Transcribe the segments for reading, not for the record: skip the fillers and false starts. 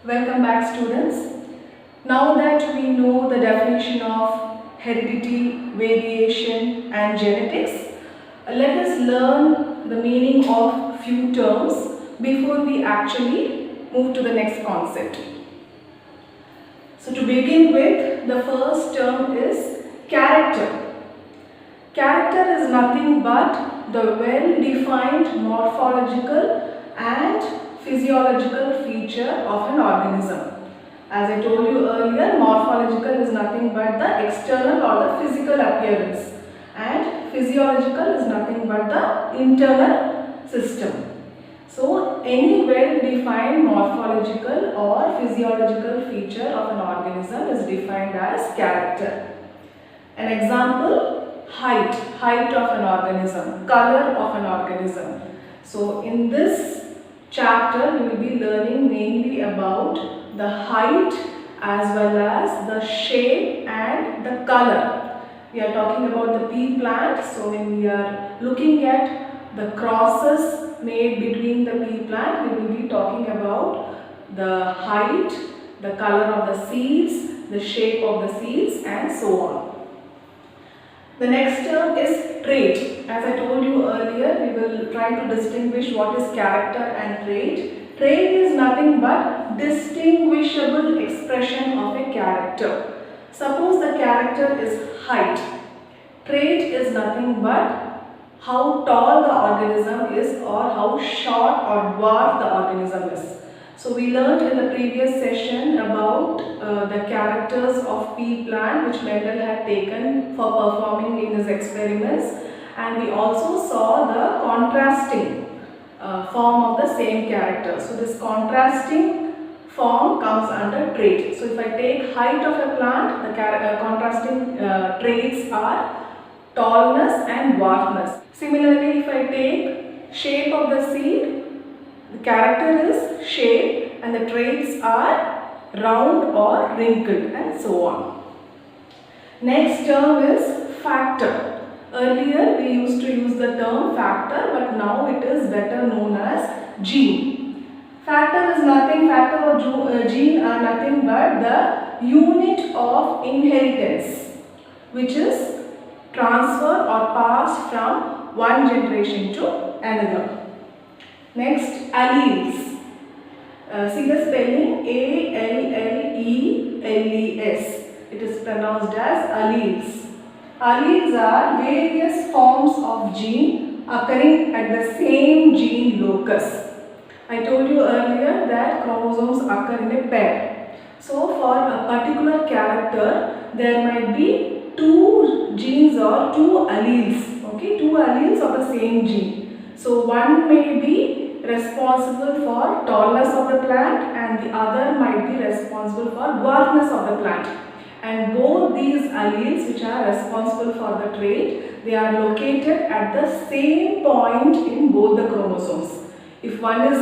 Welcome back, students. Now that we know the definition of heredity, variation and genetics, let us learn the meaning of few terms before we actually move to the next concept. So to begin with, the first term is character. Character is nothing but the well-defined morphological and physiological feature of an organism. As I told you earlier, morphological is nothing but the external or the physical appearance, and physiological is nothing but the internal system. So, any well-defined morphological or physiological feature of an organism is defined as character. An example, height of an organism, color of an organism. So, in this chapter, we will be learning mainly about the height as well as the shape and the color. We are talking about the pea plant. So when we are looking at the crosses made between the pea plant, we will be talking about the height, the color of the seeds, the shape of the seeds and so on. The next term is trait. As I told you earlier, we will try to distinguish what is character and trait. Trait is nothing but distinguishable expression of a character. Suppose the character is height. Trait is nothing but how tall the organism is or how short or dwarf the organism is. So we learned in the previous session about the characters of pea plant which Mendel had taken for performing in his experiments, and we also saw the contrasting form of the same character. So this contrasting form comes under trait. So if I take height of a plant, the contrasting traits are tallness and dwarfness. Similarly, if I take shape of the seed, the character is shape and the traits are round or wrinkled and so on. Next term is factor. Earlier we used to use the term factor, but now it is better known as gene. Factor is nothing, factor or gene are nothing but the unit of inheritance which is transferred or passed from one generation to another. Next, alleles. See the spelling A-L-L-E-L-E-S. It is pronounced as alleles. Alleles are various forms of gene occurring at the same gene locus. I told you earlier that chromosomes occur in a pair. So for a particular character, there might be two genes or two alleles. Okay, two alleles of the same gene. So one may be responsible for tallness of the plant and the other might be responsible for dwarfness of the plant. And both these alleles which are responsible for the trait, they are located at the same point in both the chromosomes. If one is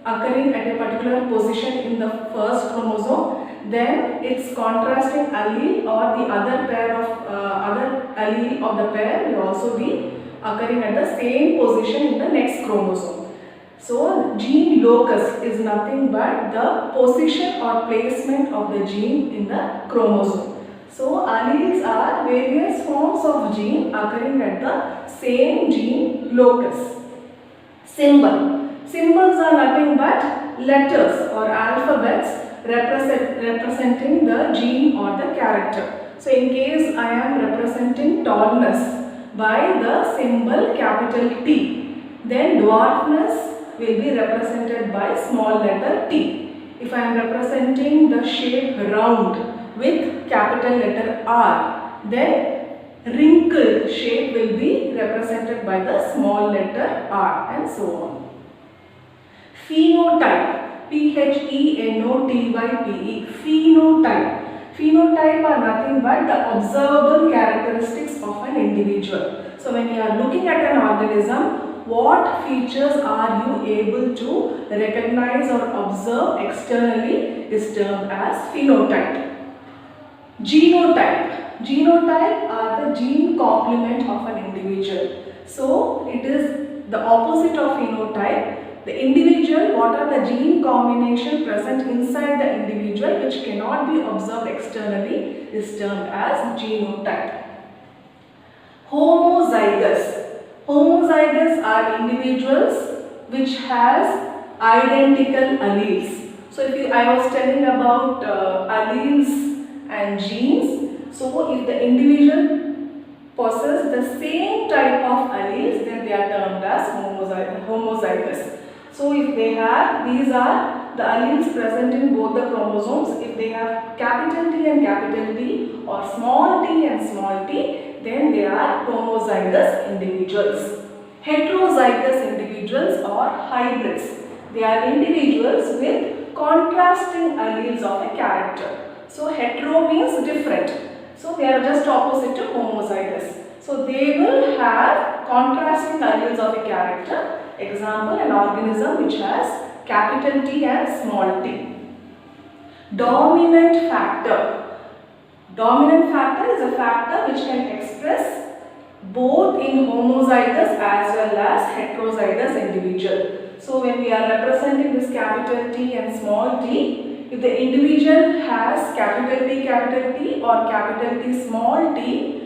occurring at a particular position in the first chromosome, then its contrasting allele or the other pair of other allele of the pair will also be occurring at the same position in the next chromosome. So gene locus is nothing but the position or placement of the gene in the chromosome. So alleles are various forms of gene occurring at the same gene locus. Symbol. Symbols are nothing but letters or alphabets representing the gene or the character. So in case I am representing tallness by the symbol capital T, then dwarfness will be represented by small letter t. If I am representing the shape round with capital letter R, then wrinkled shape will be represented by the small letter r and so on. Phenotype, P-H-E-N-O-T-Y-P-E, phenotype. Phenotype are nothing but the observable characteristics of an individual. So when you are looking at an organism, what features are you able to recognize or observe externally is termed as phenotype. Genotype. Genotype are the gene complement of an individual. So it is the opposite of phenotype. The individual, what are the gene combination present inside the individual which cannot be observed externally, is termed as genotype. Homozygous. Homozygous are individuals which has identical alleles. So I was telling about alleles and genes. So if the individual possess the same type of alleles, then they are termed as homozygous. So if they have, these are the alleles present in both the chromosomes. If they have capital T and capital T or small t and small t, then they are homozygous individuals. Heterozygous individuals or hybrids. They are individuals with contrasting alleles of a character. So hetero means different. So they are just opposite to homozygous. So they will have contrasting alleles of a character. Example, an organism which has capital T and small t. Dominant factor. Dominant factor is a factor which can express both in homozygous as well as heterozygous individual. So when we are representing this capital T and small t, if the individual has capital T or capital T small t,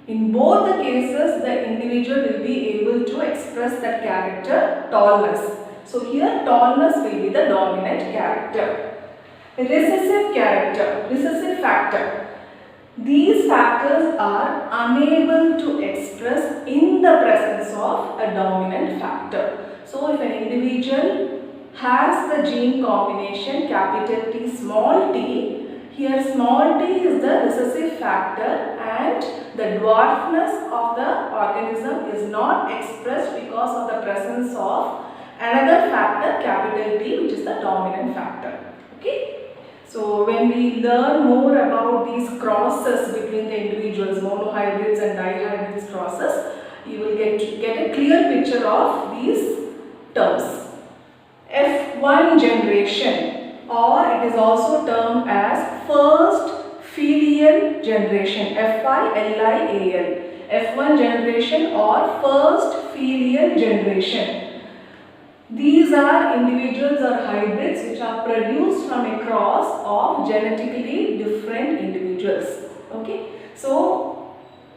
in both the cases the individual will be able to express that character tallness. So here tallness will be the dominant character. Recessive character, recessive factor. These factors are unable to express in the presence of a dominant factor. So if an individual has the gene combination capital T small t, here small t is the recessive factor and the dwarfness of the organism is not expressed because of the presence of another factor capital T, which is the dominant factor. Okay. So when we learn more about these crosses between the individuals, monohybrids and dihybrids crosses, you will get a clear picture of these terms. F1 generation, or it is also termed as first filial generation, F-I-L-I-A-L. F1 generation or first filial generation. These are individuals or hybrids which are produced from a cross of genetically different individuals. Okay, so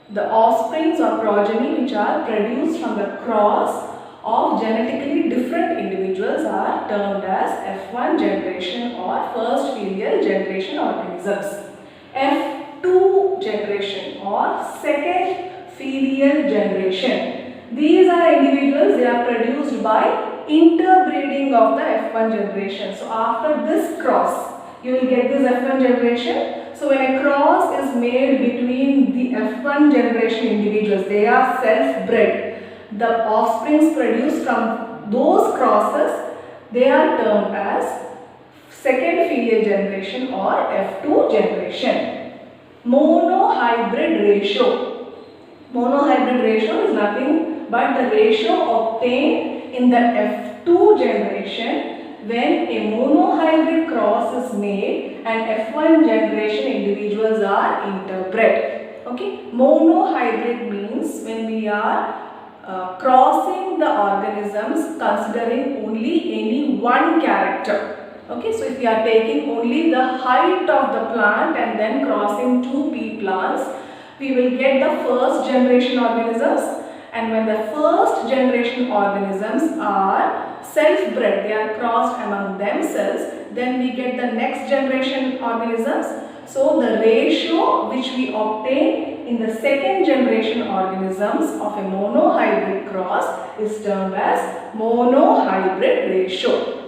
the offsprings or progeny which are produced from the cross of genetically different individuals are termed as F1 generation or first filial generation organisms. F2 generation or second filial generation. These are individuals, they are produced by interbreeding of the F1 generation. So after this cross, you will get this F1 generation. So when a cross is made between the F1 generation individuals, they are self-bred. The offsprings produced from those crosses, they are termed as second filial generation or F2 generation. Monohybrid ratio. Monohybrid ratio is nothing but the ratio obtained in the F2 generation when a monohybrid cross is made and F1 generation individuals are interbred. Okay, monohybrid means when we are crossing the organisms considering only any one character. Okay, so if we are taking only the height of the plant and then crossing two pea plants, we will get the first generation organisms. And when the first generation organisms are self-bred, they are crossed among themselves, then we get the next generation organisms. So the ratio which we obtain in the second generation organisms of a monohybrid cross is termed as monohybrid ratio.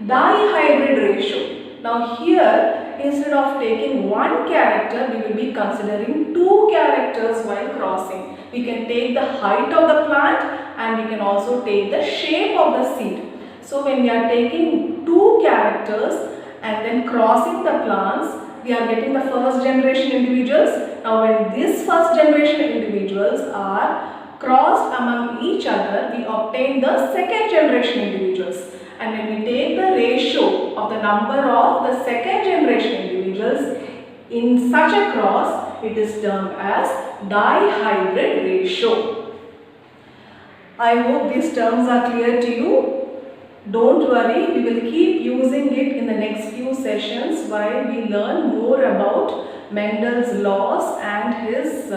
Dihybrid ratio. Now here, instead of taking one character, we will be considering two characters while crossing. We can take the height of the plant and we can also take the shape of the seed. So when we are taking two characters and then crossing the plants, we are getting the first generation individuals. Now when these first generation individuals are crossed among each other, we obtain the second generation individuals. And when we take the ratio of the number of the second generation individuals in such a cross, it is termed as dihybrid ratio. I hope these terms are clear to you. Don't worry, we will keep using it in the next few sessions while we learn more about Mendel's laws and his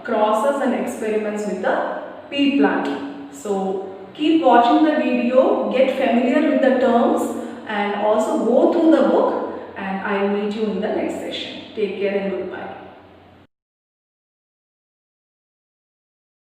crosses and experiments with the pea plant. So keep watching the video, get familiar with the terms and also go through the book, and I will meet you in the next session. Take care and goodbye.